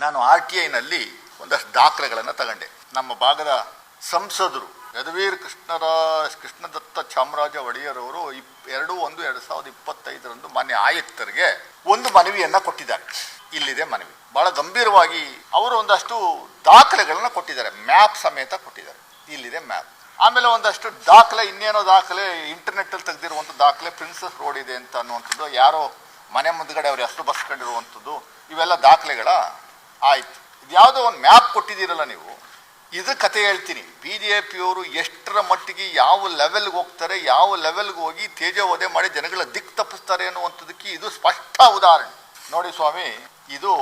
ನಾನು RTIನಲ್ಲಿ ಒಂದಷ್ಟು ದಾಖಲೆಗಳನ್ನು ತಗೊಂಡೆ. ನಮ್ಮ ಭಾಗದ ಸಂಸದರು ಯದುವೀರ್ ಕೃಷ್ಣದತ್ತ ಚಾಮರಾಜ ಒಡೆಯರ್ ಅವರು 2/1/2025 ಮಾನ್ಯ ಆಯುಕ್ತರಿಗೆ ಒಂದು ಮನವಿಯನ್ನ ಕೊಟ್ಟಿದ್ದಾರೆ. ಇಲ್ಲಿದೆ ಮನವಿ. ಬಹಳ ಗಂಭೀರವಾಗಿ ಅವರು ಒಂದಷ್ಟು ದಾಖಲೆಗಳನ್ನು ಕೊಟ್ಟಿದ್ದಾರೆ, ಮ್ಯಾಪ್ ಸಮೇತ ಕೊಟ್ಟಿದ್ದಾರೆ. ಇಲ್ಲಿದೆ ಮ್ಯಾಪ್. ಆಮೇಲೆ ಒಂದಷ್ಟು ದಾಖಲೆ, ಇನ್ನೇನೋ ದಾಖಲೆ ಇಂಟರ್ನೆಟ್ ಅಲ್ಲಿ ತೆಗೆದಿರುವಂಥ ದಾಖಲೆ, ಪ್ರಿನ್ಸಸ್ ರೋಡ್ ಇದೆ ಅಂತ ಅನ್ನುವಂಥದ್ದು, ಯಾರೋ ಮನೆ ಮುಂದ್ಗಡೆ ಅವ್ರ ಹೆಸರು ಬರ್ಸ್ಕೊಂಡಿರುವಂಥದ್ದು, ಇವೆಲ್ಲ ದಾಖಲೆಗಳ ಆಯ್ತು. ಇದು ಯಾವುದೋ ಒಂದು ಮ್ಯಾಪ್ ಕೊಟ್ಟಿದ್ದೀರಲ್ಲ ನೀವು, ಇದು ಕತೆ ಹೇಳ್ತೀನಿ. BJPಯವರು ಎಷ್ಟರ ಮಟ್ಟಿಗೆ ಯಾವ ಲೆವೆಲ್ಗೆ ಹೋಗ್ತಾರೆ, ಯಾವ ಲೆವೆಲ್ಗೆ ಹೋಗಿ ತೇಜೋವಧೆ ಮಾಡಿ ಜನಗಳ ದಿಕ್ಕು ತಪ್ಪಿಸ್ತಾರೆ ಅನ್ನುವಂಥದ್ದಕ್ಕೆ ಇದು ಸ್ಪಷ್ಟ ಉದಾಹರಣೆ. ನೋಡಿ ಸ್ವಾಮಿ, ಇದು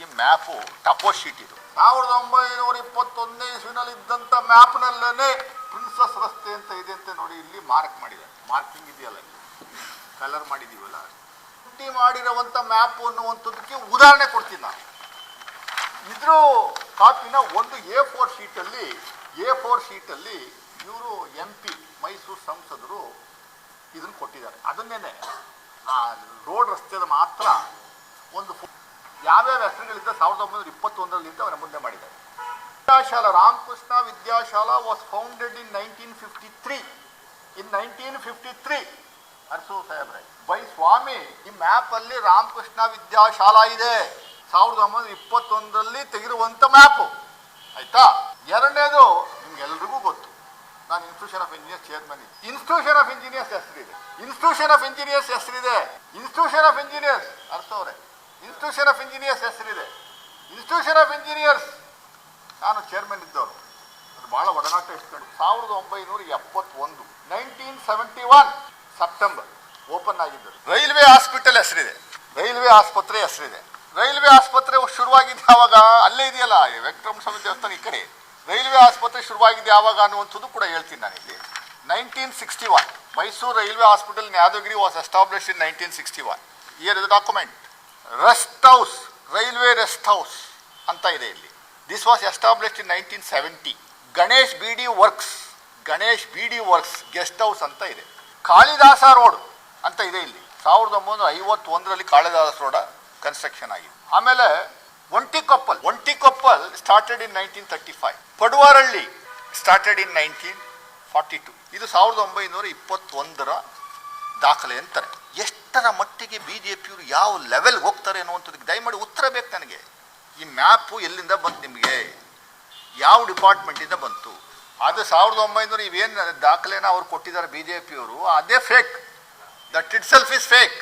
ಈ ಮ್ಯಾಪು ಟಪೋ ಶೀಟ್. ಇದು 1921ನೇ ಇಸ್ವಿನಲ್ಲಿ ಇದ್ದಂಥ ಮ್ಯಾಪ್ನಲ್ಲೇ ಪ್ರಿನ್ಸಸ್ ರಸ್ತೆ ಅಂತ ಇದೆ ಅಂತ ನೋಡಿ, ಇಲ್ಲಿ ಮಾರ್ಕ್ ಮಾಡಿದ್ದಾರೆ. ಮಾರ್ಕಿಂಗ್ ಇದೆಯಲ್ಲ, ಕಲರ್ ಮಾಡಿದೀವಲ್ಲ, ಮಾಡಿರುವಂಥ ಮ್ಯಾಪ್ ಅನ್ನುವಂಥದ್ದಕ್ಕೆ ಉದಾಹರಣೆ ಕೊಡ್ತೀನಿ ನಾನು. ಇದ್ರ ಕಾಪಿನ ಒಂದು A4 ಶೀಟಲ್ಲಿ ಇವರು MP ಮೈಸೂರು ಸಂಸದರು ಇದನ್ನು ಕೊಟ್ಟಿದ್ದಾರೆ. ಅದನ್ನೇನೆ ಆ ರೋಡ್ ರಸ್ತೆದ ಮಾತ್ರ ಒಂದು ಯಾವ್ಯಾವ ಹೆಸರುಗಳಿಂದ 1921ರಲ್ಲಿ ಅವರ ಮುಂದೆ ಮಾಡಿದ್ದಾರೆ. ವಿದ್ಯಾಶಾಲಾ, ರಾಮಕೃಷ್ಣ ವಿದ್ಯಾಶಾಲಾ ವಾಸ್ ಫೌಂಡೆಡ್ ಇನ್ 1953. ಇನ್ 1953 ಅರಸು ಸಾಹೇಬ್ರೆ ಬೈ ಸ್ವಾಮಿ. ಈ ಮ್ಯಾಪ್ ಅಲ್ಲಿ ರಾಮಕೃಷ್ಣ ವಿದ್ಯಾಶಾಲಾ ಇದೆ, 1921ರಲ್ಲಿ ತೆಗೆದಿರುವಂತ ಮ್ಯಾಪು. ಆಯ್ತಾ? ಎರಡನೇದು ನಿಮ್ಗೆಲ್ರಿಗೂ ಗೊತ್ತು, ನಾನು institution of engineers chairman. Institution of engineers ಹೆಸರಿದೆ, ಇನ್ಸ್ಟಿಟ್ಯೂಷನ್ ಆಫ್ ಇಂಜಿನಿಯರ್ಸ್ ಹೆಸರಿದೆ, ಇನ್ಸ್ಟಿಟ್ಯೂಷನ್ ಆಫ್ ಇಂಜಿನಿಯರ್ಸ್ ಅರ್ಸೋರೆ, ಇನ್ಸ್ಟಿಟ್ಯೂಷನ್ ಆಫ್ ಇಂಜಿನಿಯರ್ಸ್ ಹೆಸರಿದೆ, ಇನ್ಸ್ಟಿಟ್ಯೂಷನ್ ಆಫ್ ಇಂಜಿನಿಯರ್ಸ್ ನಾನು ಚೇರ್ಮನ್ ಇದ್ದವರು. ಅದು ಬಹಳ ಒಡನಾಟ ಇಟ್ಕೊಂಡು 1971 1971 ಸೆಪ್ಟೆಂಬರ್ ಓಪನ್ ಆಗಿದ್ದರು. ರೈಲ್ವೆ ಹಾಸ್ಪಿಟಲ್ ಹೆಸರಿದೆ, ರೈಲ್ವೆ ಆಸ್ಪತ್ರೆ ಹೆಸರಿದೆ. ರೈಲ್ವೆ ಆಸ್ಪತ್ರೆ ಶುರುವಾಗಿದ್ದು ಯಾವಾಗ, ಅಲ್ಲೇ ಇದೆಯಲ್ಲ ವೆಂಕಟರಮಣ ಸ್ವಾಮಿ ದೇವಸ್ಥಾನ ಈ ಕಡೆ. ರೈಲ್ವೆ ಆಸ್ಪತ್ರೆ ಶುರುವಾಗಿದ್ದು ಯಾವಾಗ ಅನ್ನುವಂಥದ್ದು ಕೂಡ ಹೇಳ್ತೀನಿ ನಾನು ಇಲ್ಲಿ. 1961 Mysuru railway hospital in Yadgir was established in 1961. Here is the document. Rest house, railway rest house ಅಂತ ಇದೆ ಇಲ್ಲಿ. This was established in 1970. Ganesh BD works guest house ಅಂತ ಇದೆ. ಕಾಳಿದಾಸ ರೋಡ್ ಅಂತ ಇದೆ ಇಲ್ಲಿ. 1951ರಲ್ಲಿ ಕಾಳಿದಾಸ ರೋಡ ಕನ್ಸ್ಟ್ರಕ್ಷನ್ ಆಗಿದೆ. ಆಮೇಲೆ Ontikoppal started in 1935. Paduvarahalli started in 1942. ಇದು 1921ರ ದಾಖಲೆ ಅಂತಾರೆ. ಎಷ್ಟರ ಮಟ್ಟಿಗೆ BJPಯವರು ಯಾವ ಲೆವೆಲ್ಗೆ ಹೋಗ್ತಾರೆ ಅನ್ನುವಂಥದ್ದಕ್ಕೆ ದಯಮಾಡಿ ಉತ್ತರ ಬೇಕು ನನಗೆ. ಈ ಮ್ಯಾಪು ಎಲ್ಲಿಂದ ಬಂತು ನಿಮಗೆ, ಯಾವ ಡಿಪಾರ್ಟ್ಮೆಂಟಿಂದ ಬಂತು? ಅದು 1900 ಇವೇನು ದಾಖಲೆನ ಅವ್ರು ಕೊಟ್ಟಿದ್ದಾರೆ BJPಯವರು, ಅದೇ fake. That it self is fake.